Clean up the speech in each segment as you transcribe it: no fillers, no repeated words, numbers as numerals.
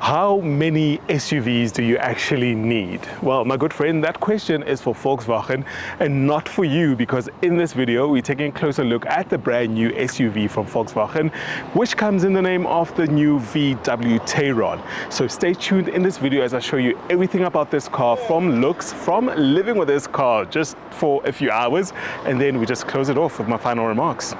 How many SUVs do you actually need? Well, my good friend, that question is for Volkswagen and not for you, because in this video we're taking a closer look at the brand new SUV from Volkswagen, which comes in the name of the new VW Tayron. So stay tuned in this video as I show you everything about this car, from looks, from living with this car just for a few hours, and then we just close it off with my final remarks.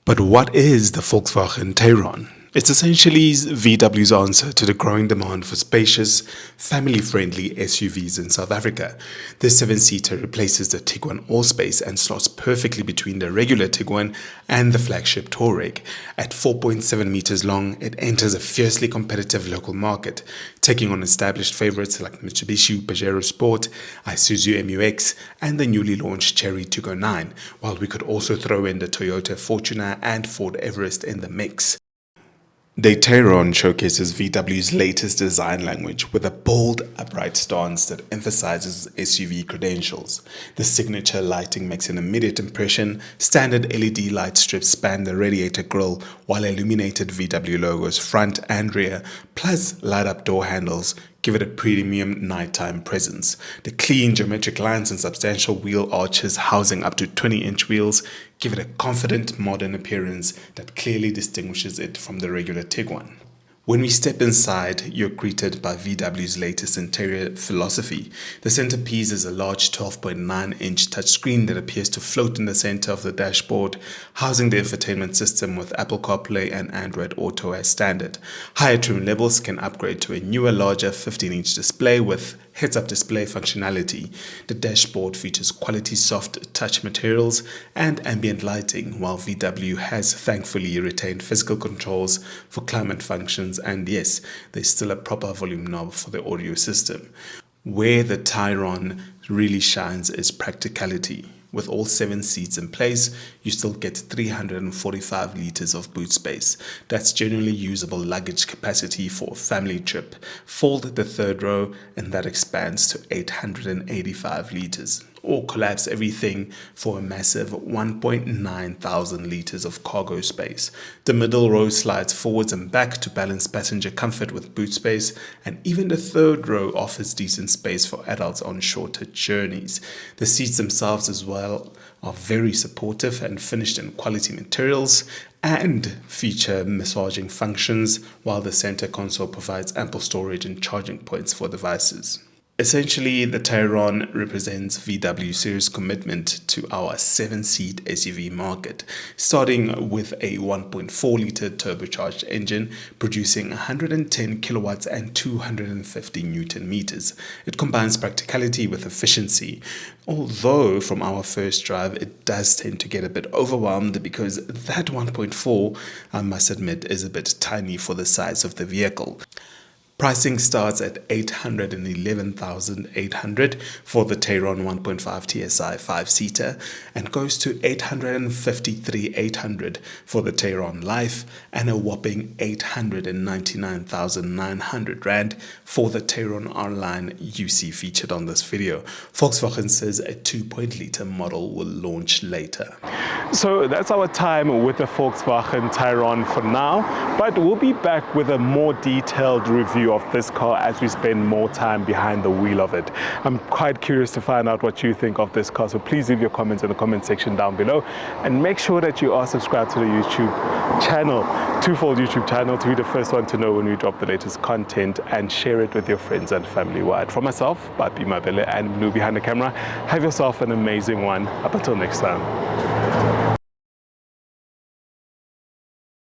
But what is the Volkswagen Tayron? It's essentially VW's answer to the growing demand for spacious, family-friendly SUVs in South Africa. This 7-seater replaces the Tiguan Allspace and slots perfectly between the regular Tiguan and the flagship Touareg. At 4.7 meters long, it enters a fiercely competitive local market, taking on established favorites like Mitsubishi Pajero Sport, Isuzu MU-X, and the newly launched Chery Tiggo 9, while we could also throw in the Toyota Fortuner and Ford Everest in the mix. The Tayron showcases VW's latest design language with a bold, upright stance that emphasizes SUV credentials. The signature lighting makes an immediate impression. Standard LED light strips span the radiator grille, while illuminated VW logos front and rear, plus light-up door handles, give it a premium nighttime presence. The clean geometric lines and substantial wheel arches housing up to 20-inch wheels give it a confident modern appearance that clearly distinguishes it from the regular Tiguan. When we step inside, you're greeted by VW's latest interior philosophy. The centerpiece is a large 12.9-inch touchscreen that appears to float in the center of the dashboard, housing the infotainment system with Apple CarPlay and Android Auto as standard. Higher trim levels can upgrade to a newer, larger 15-inch display with heads-up display functionality. The dashboard features quality soft touch materials and ambient lighting, while VW has thankfully retained physical controls for climate functions, and yes, there's still a proper volume knob for the audio system. Where the Tayron really shines is practicality. With all 7 seats in place, you still get 345 liters of boot space. That's generally usable luggage capacity for a family trip. Fold the third row and that expands to 885 liters. Or collapse everything for a massive 1.9 thousand liters of cargo space. The middle row slides forwards and back to balance passenger comfort with boot space, and even the third row offers decent space for adults on shorter journeys. The seats themselves as well are very supportive and finished in quality materials and feature massaging functions, while the center console provides ample storage and charging points for devices. Essentially, the Tayron represents VW's serious commitment to our 7-seat SUV market, starting with a 1.4-liter turbocharged engine producing 110 kilowatts and 250 Newton meters. It combines practicality with efficiency, although from our first drive it does tend to get a bit overwhelmed because that 1.4, I must admit, is a bit tiny for the size of the vehicle. Pricing starts at 811,800 for the Tayron 1.5 TSI 5-seater and goes to 853,800 for the Tayron Life and a whopping 899,900 Rand for the Tayron R-Line you see featured on this video. Volkswagen says a 2.0-liter model will launch later. So that's our time with the Volkswagen Tayron for now, but we'll be back with a more detailed review of this car as we spend more time behind the wheel of it. I'm quite curious to find out what you think of this car, so please leave your comments in the comment section down below, and make sure that you are subscribed to the YouTube channel, twofold YouTube channel, to be the first one to know when we drop the latest content, and share it with your friends and family wide. From myself, Bapi Mabele, and Blue behind the camera, have yourself an amazing one. Up until next time.